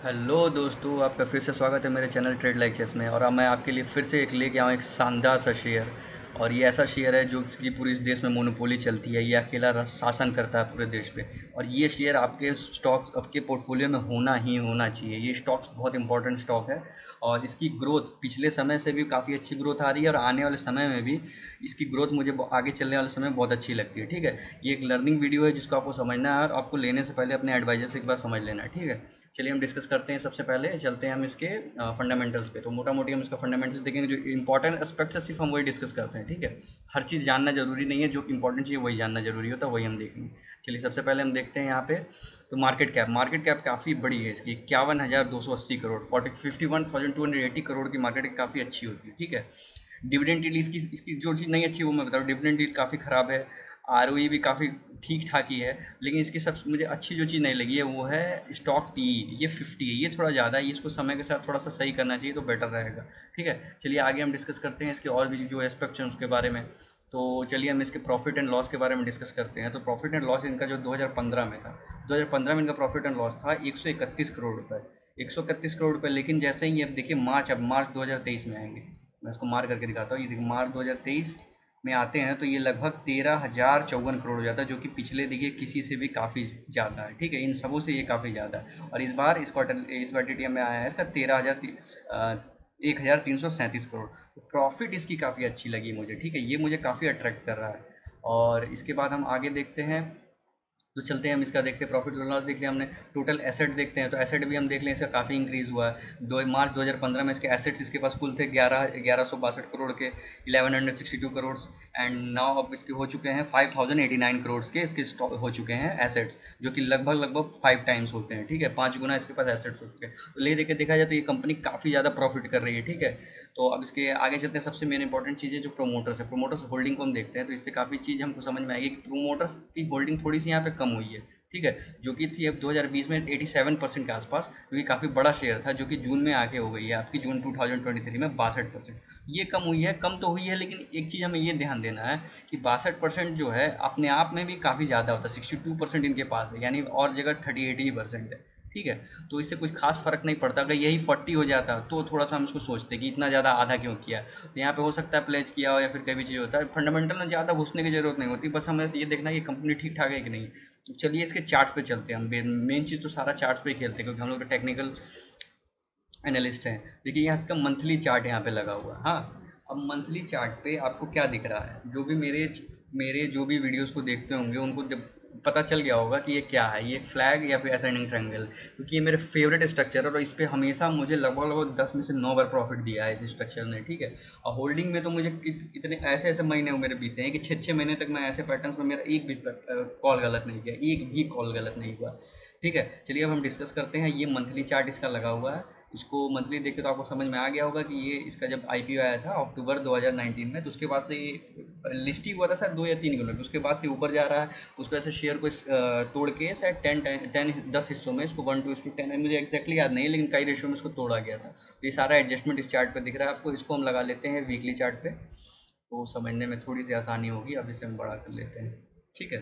Hello दोस्तों, आपका फिर से स्वागत है मेरे चैनल ट्रेड लेक्चर्स में। और अब मैं आपके लिए फिर से एक लेके आया हूँ एक शानदार सा शेयर। और ये ऐसा शेयर है जो इसकी पूरी इस देश में मोनोपोली चलती है, ये अकेला शासन करता है पूरे देश पे। और ये शेयर आपके स्टॉक्स आपके पोर्टफोलियो में होना ही होना चाहिए। ये स्टॉक्स बहुत इंपॉर्टेंट स्टॉक है और इसकी ग्रोथ पिछले समय से भी काफ़ी अच्छी ग्रोथ आ रही है और आने वाले समय में भी इसकी ग्रोथ मुझे आगे चलने वाले समय में बहुत अच्छी लगती है। ठीक है, ये एक लर्निंग वीडियो है जिसको आपको समझना है और आपको लेने से पहले अपने एडवाइजर से एक बार समझ लेना है। ठीक है, चलिए हम डिस्कस करते हैं। सबसे पहले चलते हैं हम इसके फंडामेंटल्स पे। तो मोटा मोटी हम इसका फंडामेंटल्स देखेंगे, जो इंपॉर्टेंट एस्पेक्ट्स है सिर्फ हम वही डिस्कस करते हैं। ठीक है, हर चीज़ जानना जरूरी नहीं है, जो इंपॉर्टेंट चीज़ वही जानना जरूरी होता है, वही हम देखेंगे। चलिए सबसे पहले हम देखते हैं यहाँ पे। तो मार्केट कैप काफ़ी बड़ी है इसकी, 51,280 करोड़, 51,280 करोड़ की मार्केट कैप काफ़ी अच्छी होती है। ठीक है, डिविडेंड यील्ड इसकी इसकी जो चीज़ नहीं अच्छी वो मैं बता रहा हूँ। डिविडेंड यील्ड काफ़ी ख़राब है, आरओई भी काफ़ी ठीक ठाक ही है। लेकिन इसकी सबसे मुझे अच्छी जो चीज़ नहीं लगी है वो है स्टॉक पी। ये 50 है, ये थोड़ा ज़्यादा है, ये इसको समय के साथ थोड़ा सा सही करना चाहिए तो बेटर रहेगा। ठीक है, चलिए आगे हम डिस्कस करते हैं इसके और भी जो एस्पेक्ट्स हैं उसके बारे में। तो चलिए हम इसके प्रॉफिट एंड लॉस के बारे में डिस्कस करते हैं। तो प्रॉफिट एंड लॉस इनका जो 2015 में था, 2015 में इनका प्रॉफिट एंड लॉस था 131 करोड़ रुपये, 131 करोड़ रुपये। लेकिन जैसे ही अब देखिए अब मार्च 2023 में आएंगे, मैं इसको मार करके दिखाता हूँ। ये देखिए मार्च 2023 में आते हैं तो ये लगभग 13,054 करोड़ हो जाता है, जो कि पिछले देखिए किसी से भी काफ़ी ज़्यादा है। ठीक है, इन सबों से ये काफ़ी ज़्यादा है। और इस बार इस क्वार्टर टी में आया है इसका 1,337 करोड़। तो प्रॉफिट इसकी काफ़ी अच्छी लगी मुझे। ठीक है, ये मुझे काफ़ी अट्रैक्ट कर रहा है। और इसके बाद हम आगे देखते हैं। तो चलते हैं हम इसका देखते हैं, प्रॉफिट और लॉस देख लिया हमने। टोटल एसेट देखते हैं, तो एसेट भी हम देख लें, इसका काफ़ी इंक्रीज़ हुआ है। मार्च 2015 में इसके एसेट्स इसके पास कुल थे 11,162 करोड़ के, 1162 करोड़। एंड नाउ अब इसके हो चुके हैं 5,089 करोड़ के इसके स्टॉक हो चुके हैं एसेट्स, जो कि लगभग लगभग 5 टाइम्स होते हैं। ठीक है, 5 गुना इसके पास एसेट्स हो चुके हैं। तो ले देखे देखा जाए तो ये कंपनी काफ़ी ज़्यादा प्रॉफिट कर रही है। ठीक है, तो अब इसके आगे चलते हैं। सबसे मेन इंपॉर्टेंट चीज़ है जो प्रोमोटर्स है, प्रोमोटर्स होल्डिंग को हम देखते हैं। तो इससे काफ़ी चीज़ हमको समझ में आएगी कि प्रोमोटर्स की होल्डिंग थोड़ी सी यहाँ पे कम हुई है। ठीक है, जो कि थी अब 2020 में 87% के आसपास, जो कि काफ़ी बड़ा शेयर था, जो कि जून में आके हो गई है आपकी जून 2023 में 62%। ये कम हुई है, कम तो हुई है, लेकिन एक चीज़ हमें ये ध्यान देना है कि 62% जो है अपने आप में भी काफ़ी ज़्यादा होता है। 62% इनके पास है, यानी और जगह 38% है। ठीक है, तो इससे कुछ खास फर्क नहीं पड़ता। अगर यही 40 हो जाता तो थोड़ा सा हम इसको सोचते कि इतना ज़्यादा आधा क्यों किया। तो यहाँ पे हो सकता है प्लेज किया हो या फिर कोई भी चीज़ होता है। फंडामेंटल में ज़्यादा घुसने की जरूरत नहीं होती, बस हमें ये देखना है कि कंपनी ठीक ठाक है कि नहीं। तो चलिए इसके चार्ट्स पे चलते हैं। हम मेन चीज़ तो सारा चार्ट्स पे ही खेलते हैं, क्योंकि हम लोग टेक्निकल एनालिस्ट हैं। देखिए यहाँ इसका मंथली चार्ट यहाँ पे लगा हुआ है। हाँ, अब मंथली चार्ट पे आपको क्या दिख रहा है, जो भी मेरे मेरे जो भी वीडियोस को देखते होंगे उनको जब पता चल गया होगा कि ये क्या है, ये एक फ्लैग या फिर असेंडिंग ट्रायंगल। क्योंकि ये मेरे फेवरेट स्ट्रक्चर है और इस पे हमेशा मुझे लगभग लगभग 10 में से 9 बार प्रॉफिट दिया है इस स्ट्रक्चर ने। ठीक है, और होल्डिंग में तो मुझे इतने ऐसे ऐसे महीने मेरे बीते हैं कि 6-6 महीने तक मैं ऐसे पैटर्न्स में मेरा एक भी कॉल गलत नहीं किया, एक भी कॉल गलत नहीं हुआ। ठीक है, चलिए अब हम डिस्कस करते हैं। ये मंथली चार्ट इसका लगा हुआ है। इसको मंथली देख के तो आपको समझ में आ गया होगा कि ये इसका जब आईपीओ आया था अक्टूबर 2019 में, तो उसके बाद से ये लिस्ट ही हुआ था शायद 2 या 3 किलो, उसके बाद से ऊपर जा रहा है। उसको ऐसे शेयर को तोड़ के शायद 10 हिस्सों में इसको 1:10 है, मुझे एक्जैक्टली याद नहीं है, लेकिन कई रेशियो में इसको तोड़ा गया था। तो ये सारा एडजस्टमेंट इस चार्ट पर दिख रहा है आपको। इसको हम लगा लेते हैं वीकली चार्ट पे, तो समझने में थोड़ी सी आसानी होगी। अब इसे हम बड़ा कर लेते हैं। ठीक है,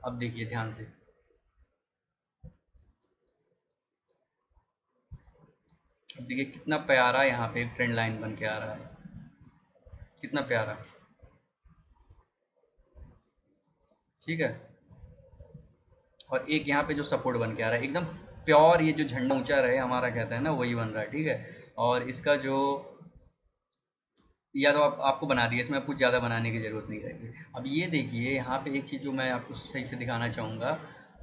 अब देखिए ध्यान से। अब देखिए कितना प्यारा यहाँ पे एक ट्रेंड लाइन बन के आ रहा है, कितना प्यारा। ठीक है, और एक यहाँ पे जो सपोर्ट बन के आ रहा है एकदम प्योर, ये जो झंडा ऊंचा रहे हमारा कहता है ना, वही बन रहा है। ठीक है, और इसका जो या तो आपको बना दिया, इसमें आपको ज़्यादा बनाने की ज़रूरत नहीं रहेगी। अब ये देखिए यहाँ पे एक चीज़ जो मैं आपको सही से दिखाना चाहूँगा।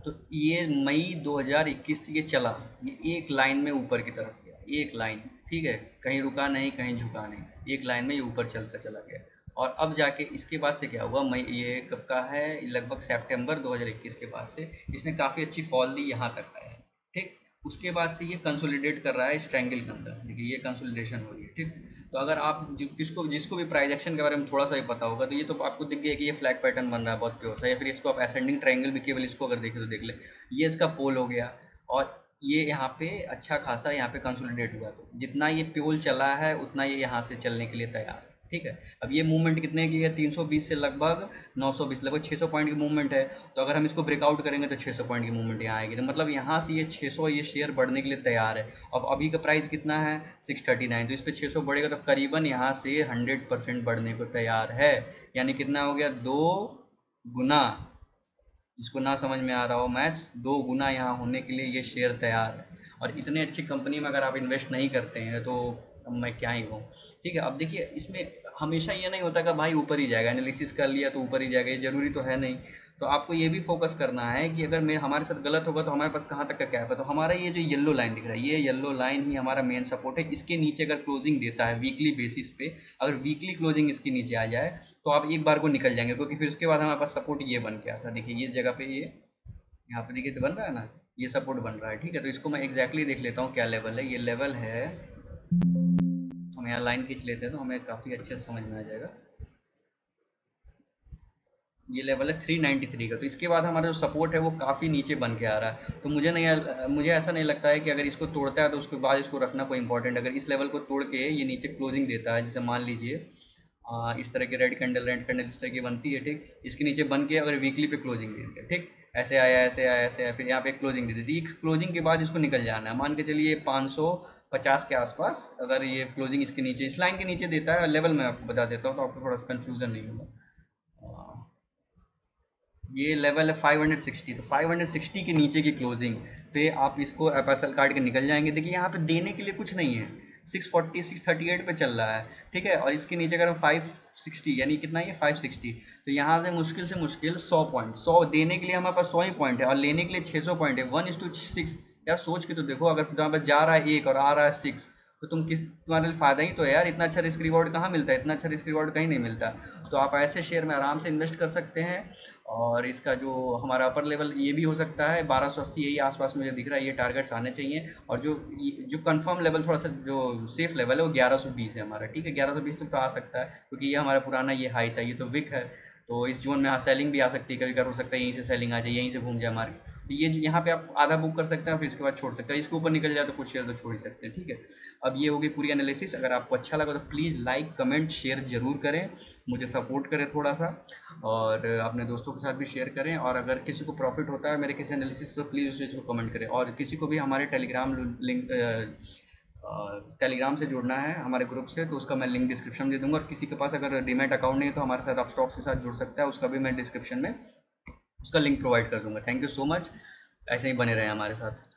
तो ये मई 2021 से ये चला, ये एक लाइन में ऊपर की तरफ गया, एक लाइन। ठीक है, कहीं रुका नहीं कहीं झुका नहीं, एक लाइन में ये ऊपर चलता चला गया। और अब जाके इसके बाद से क्या हुआ, मई ये कब का है, लगभग सितंबर 2021 के बाद से इसने काफ़ी अच्छी फॉल दी, यहाँ तक आया है। ठीक, उसके बाद से ये कंसोलिडेट कर रहा है इस ट्रायंगल के अंदर। देखिए ये कंसोलिडेशन हो रही है। ठीक, तो अगर आप किसको जिसको भी प्राइस एक्शन के बारे में थोड़ा सा ही पता होगा, तो ये तो आपको दिख गया कि ये फ्लैग पैटर्न बन रहा है बहुत प्योर सा। या फिर इसको आप असेंडिंग ट्रायंगल भी केवल इसको अगर देखें तो देख ले, ये इसका पोल हो गया। और ये यहाँ पे अच्छा खासा यहाँ पे कंसोलिडेट हुआ। तो जितना ये प्योल चला है उतना ये यहाँ से चलने के लिए तैयार है। ठीक है। अब ये मूवमेंट कितने की है, 320 से लगभग 920, लगभग 600 पॉइंट की मूवमेंट है। तो अगर हम इसको ब्रेकआउट करेंगे तो 600 पॉइंट की मूवमेंट यहाँ आएगी, तो मतलब यहाँ से ये 600 ये शेयर बढ़ने के लिए तैयार है। अब अभी का प्राइस कितना है 639, तो इस पर 600 बढ़ेगा तो करीबन यहाँ से 100% बढ़ने को तैयार है। यानी कितना हो गया, 2 गुना। जिसको ना समझ में आ रहा हो मैथ्स, 2 गुना यहाँ होने के लिए ये शेयर तैयार है। और इतने अच्छी कंपनी में अगर आप इन्वेस्ट नहीं करते हैं तो अब मैं क्या ही कहूँ। ठीक है, अब देखिए इसमें हमेशा ये नहीं होता कि भाई ऊपर ही जाएगा, एनालिसिस कर लिया तो ऊपर ही जाएगा, ये ज़रूरी तो है नहीं। तो आपको ये भी फोकस करना है कि अगर मैं हमारे साथ गलत होगा तो हमारे पास कहाँ तक का कैप है। तो हमारा ये जो येलो लाइन दिख रहा है, ये येलो लाइन ही हमारा मेन सपोर्ट है। इसके नीचे अगर क्लोजिंग देता है वीकली बेसिस पे, अगर वीकली क्लोजिंग इसके नीचे आ जाए तो आप एक बार को निकल जाएंगे, क्योंकि फिर उसके बाद हमारे पास सपोर्ट ये बन के आता है। देखिए ये जगह पे, ये यहाँ पे देखिए तो बन रहा है ना, ये सपोर्ट बन रहा है। ठीक है, तो इसको मैं एग्जैक्टली देख लेता हूँ क्या लेवल है। ये लेवल है, हम यहाँ लाइन खींच लेते हैं तो हमें काफ़ी अच्छे से समझ में आ जाएगा। ये लेवल है 393 का। तो इसके बाद हमारा जो सपोर्ट है वो काफ़ी नीचे बन के आ रहा है। तो मुझे ऐसा नहीं लगता है कि अगर इसको तोड़ता है तो उसके बाद इसको रखना कोई इंपॉर्टेंट। अगर इस लेवल को तोड़ के ये नीचे क्लोजिंग देता है, जैसे मान लीजिए इस तरह की रेड कैंडल इस तरह की बनती है, ठीक, इसके नीचे बन के अगर वीकली पे क्लोजिंग दे दिया, ठीक, ऐसे आया ऐसे आया ऐसे आया, फिर यहाँ पे क्लोजिंग दे दी थी, क्लोजिंग के बाद इसको निकल जाना है। मान के चलिए 550 के आसपास अगर ये क्लोजिंग इसके नीचे, इस लाइन के नीचे देता है, लेवल मैं आपको बता देता हूँ तो आपको थोड़ा सा कन्फ्यूजन नहीं होगा। ये लेवल है 560, तो 560 के नीचे की क्लोजिंग पे आप इसको एफएसएल काट के निकल जाएंगे। देखिए यहाँ पे देने के लिए कुछ नहीं है, 640 638 पे चल रहा है, ठीक है। और इसके नीचे अगर हम 560, यानी कितना है ये 560, तो यहाँ से मुश्किल 100 पॉइंट, 100 देने के लिए हमारे पास 100 ही पॉइंट है और लेने के लिए 600 पॉइंट है, 1:6। यार सोच के तो देखो, अगर तुम्हारे पास जा रहा है 1 और आ रहा है 6, तो तुम्हारे लिए फ़ायदा ही तो है यार। इतना अच्छा रिस्क रिवॉर्ड कहाँ मिलता है, इतना अच्छा रिस्क रिवॉर्ड कहीं नहीं मिलता। तो आप ऐसे शेयर में आराम से इन्वेस्ट कर सकते हैं। और इसका जो हमारा अपर लेवल ये भी हो सकता है 1280, यही आसपास मुझे दिख रहा है, ये टारगेट्स आने चाहिए। और जो कंफर्म लेवल, थोड़ा सा जो सेफ लेवल है वो 1120 है हमारा, ठीक है। 1120 तक तो आ सकता है, क्योंकि ये हमारा पुराना ये हाई था, ये तो विक है। तो इस जोन में हाँ सेलिंग भी आ सकती है, कभी कभी हो सकता है यहीं से सेलिंग आ जाए, यहीं से घूम जाए मार्केट। तो ये यहाँ पे आप आधा बुक कर सकते हैं, फिर इसके बाद छोड़ सकते हैं। इसके ऊपर निकल जाए तो कुछ शेयर तो छोड़ ही सकते हैं, ठीक है। अब ये होगी पूरी एनालिसिस। अगर आपको अच्छा लगा तो प्लीज़ लाइक कमेंट शेयर ज़रूर करें, मुझे सपोर्ट करें थोड़ा सा, और अपने दोस्तों के साथ भी शेयर करें। और अगर किसी को प्रॉफिट होता है मेरे किसी एनालिसिस तो प्लीज़ उस चीज़ को कमेंट करें। और किसी को भी हमारे टेलीग्राम लिंक टेलीग्राम से जुड़ना है हमारे ग्रुप से, तो उसका मैं लिंक डिस्क्रिप्शन में दे दूँगा। और किसी के पास अगर डीमैट अकाउंट नहीं है तो हमारे साथ आप स्टॉक्स के साथ जुड़ सकता है, उसका भी मैं डिस्क्रिप्शन में उसका लिंक प्रोवाइड कर दूँगा। थैंक यू सो मच, ऐसे ही बने रहें हमारे साथ।